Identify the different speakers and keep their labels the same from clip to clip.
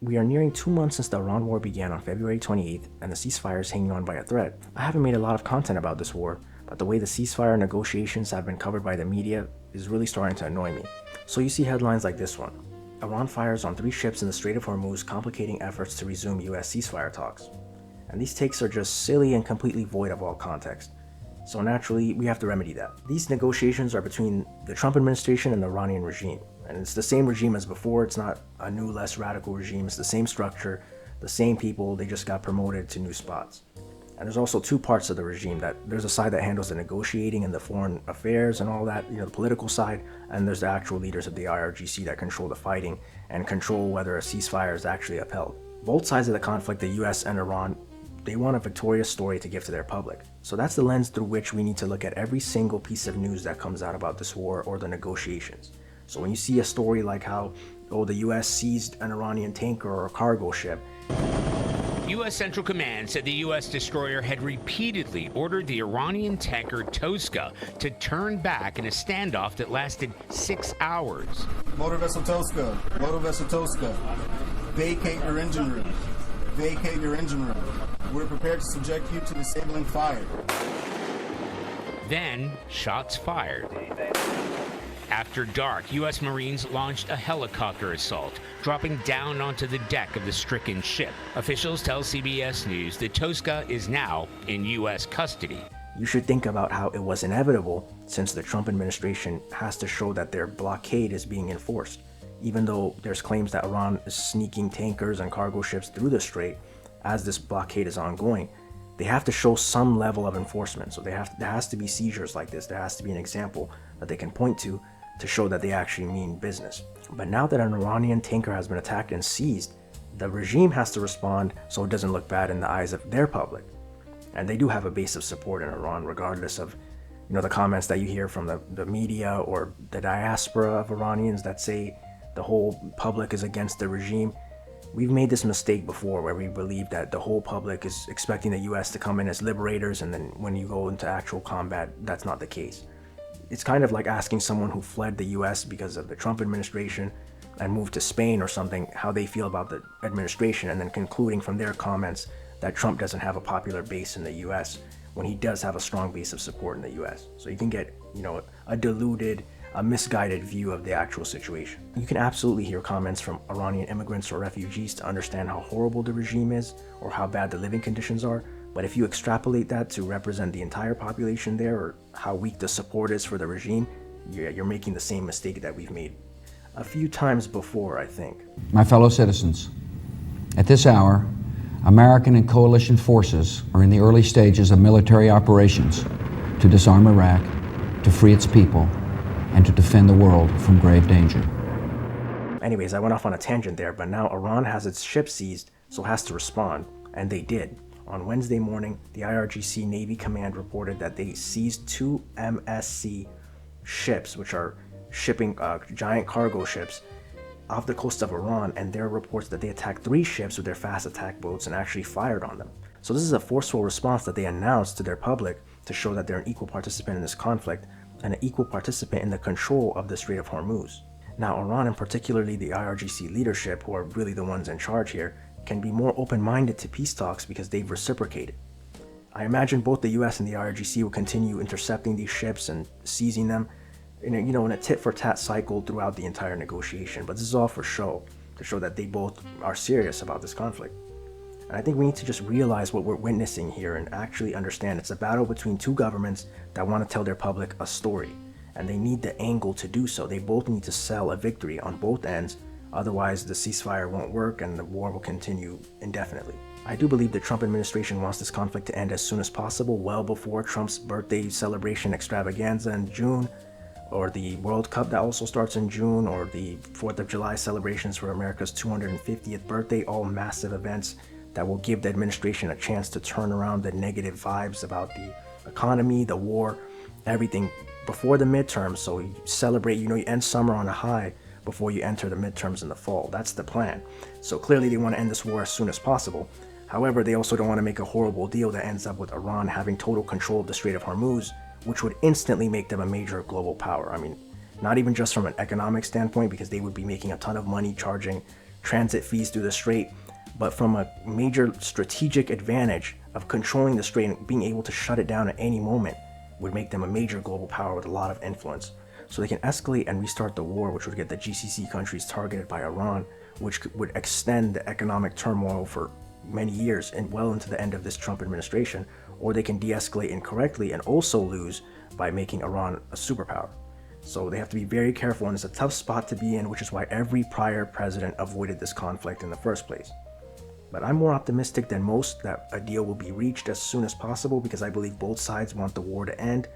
Speaker 1: We are nearing 2 months since the Iran war began on February 28th, and the ceasefire is hanging on by a thread. I haven't made a lot of content about this war, but the way the ceasefire negotiations have been covered by the media is really starting to annoy me. So you see headlines like this one: Iran fires on 3 ships in the Strait of Hormuz, complicating efforts to resume US ceasefire talks. And these takes are just silly and completely void of all context. So naturally, we have to remedy that. These negotiations are between the Trump administration and the Iranian regime. And it's the same regime as before. It's not a new, less radical regime. It's the same structure, the same people. They just got promoted to new spots. And there's also 2 parts of the regime. That there's a side that handles the negotiating and the foreign affairs and all that, the political side, and there's the actual leaders of the IRGC that control the fighting and control whether a ceasefire is actually upheld. Both sides of the conflict, the US and Iran, they want a victorious story to give to their public. So that's the lens through which we need to look at every single piece of news that comes out about this war or the negotiations. So when you see a story like how, the US seized an Iranian tanker or a cargo ship.
Speaker 2: U.S. Central Command said the U.S. destroyer had repeatedly ordered the Iranian tanker Tosca to turn back in a standoff that lasted 6 hours.
Speaker 3: Motor vessel Tosca, vacate your engine room. Vacate your engine room. We're prepared to subject you to disabling fire.
Speaker 2: Then, shots fired. After dark, U.S. Marines launched a helicopter assault, dropping down onto the deck of the stricken ship. Officials tell CBS News that Tosca is now in U.S. custody.
Speaker 1: You should think about how it was inevitable, since the Trump administration has to show that their blockade is being enforced. Even though there's claims that Iran is sneaking tankers and cargo ships through the strait as this blockade is ongoing, they have to show some level of enforcement. So there has to be seizures like this. There has to be an example that they can point to show that they actually mean business. But now that an Iranian tanker has been attacked and seized, the regime has to respond so it doesn't look bad in the eyes of their public. And they do have a base of support in Iran, regardless of the comments that you hear from the media or the diaspora of Iranians that say the whole public is against the regime. We've made this mistake before where we believe that the whole public is expecting the US to come in as liberators, and then when you go into actual combat, that's not the case. It's kind of like asking someone who fled the US because of the Trump administration and moved to Spain or something, how they feel about the administration, and then concluding from their comments that Trump doesn't have a popular base in the US when he does have a strong base of support in the US. So you can get, a diluted, a misguided view of the actual situation. You can absolutely hear comments from Iranian immigrants or refugees to understand how horrible the regime is or how bad the living conditions are. But if you extrapolate that to represent the entire population there, or how weak the support is for the regime, you're making the same mistake that we've made a few times before, I think.
Speaker 4: My fellow citizens, at this hour, American and coalition forces are in the early stages of military operations to disarm Iraq, to free its people, and to defend the world from grave danger.
Speaker 1: Anyways, I went off on a tangent there, but now Iran has its ship seized, so has to respond, and they did. On Wednesday morning, the IRGC Navy Command reported that they seized 2 MSC ships, which are shipping giant cargo ships, off the coast of Iran, and there are reports that they attacked 3 ships with their fast attack boats and actually fired on them. So this is a forceful response that they announced to their public to show that they're an equal participant in this conflict and an equal participant in the control of the Strait of Hormuz. Now, Iran, and particularly the IRGC leadership, who are really the ones in charge here, can be more open-minded to peace talks because they've reciprocated. I imagine both the US and the IRGC will continue intercepting these ships and seizing them in a tit-for-tat cycle throughout the entire negotiation. But this is all for show, to show that they both are serious about this conflict. And I think we need to just realize what we're witnessing here and actually understand it's a battle between 2 governments that want to tell their public a story. And they need the angle to do so. They both need to sell a victory on both ends. Otherwise, the ceasefire won't work and the war will continue indefinitely. I do believe the Trump administration wants this conflict to end as soon as possible, well before Trump's birthday celebration extravaganza in June, or the World Cup that also starts in June, or the 4th of July celebrations for America's 250th birthday, all massive events that will give the administration a chance to turn around the negative vibes about the economy, the war, everything before the midterms. So you celebrate, you end summer on a high before you enter the midterms in the fall. That's the plan. So clearly they want to end this war as soon as possible. However, they also don't want to make a horrible deal that ends up with Iran having total control of the Strait of Hormuz, which would instantly make them a major global power. I mean, not even just from an economic standpoint, because they would be making a ton of money charging transit fees through the strait, but from a major strategic advantage of controlling the strait and being able to shut it down at any moment would make them a major global power with a lot of influence. So they can escalate and restart the war, which would get the GCC countries targeted by Iran, which would extend the economic turmoil for many years and well into the end of this Trump administration, or they can de-escalate incorrectly and also lose by making Iran a superpower. So they have to be very careful, and it's a tough spot to be in, which is why every prior president avoided this conflict in the first place. But I'm more optimistic than most that a deal will be reached as soon as possible, because I believe both sides want the war to end.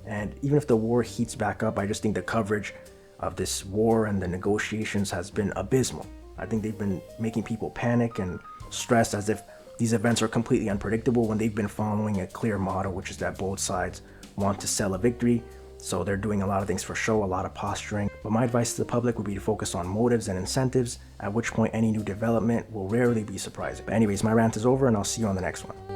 Speaker 1: And even if the war heats back up, I just think the coverage of this war and the negotiations has been abysmal. I think they've been making people panic and stressed as if these events are completely unpredictable when they've been following a clear model, which is that both sides want to sell a victory. So they're doing a lot of things for show, a lot of posturing. But my advice to the public would be to focus on motives and incentives, at which point any new development will rarely be surprising. But anyways, my rant is over, and I'll see you on the next one.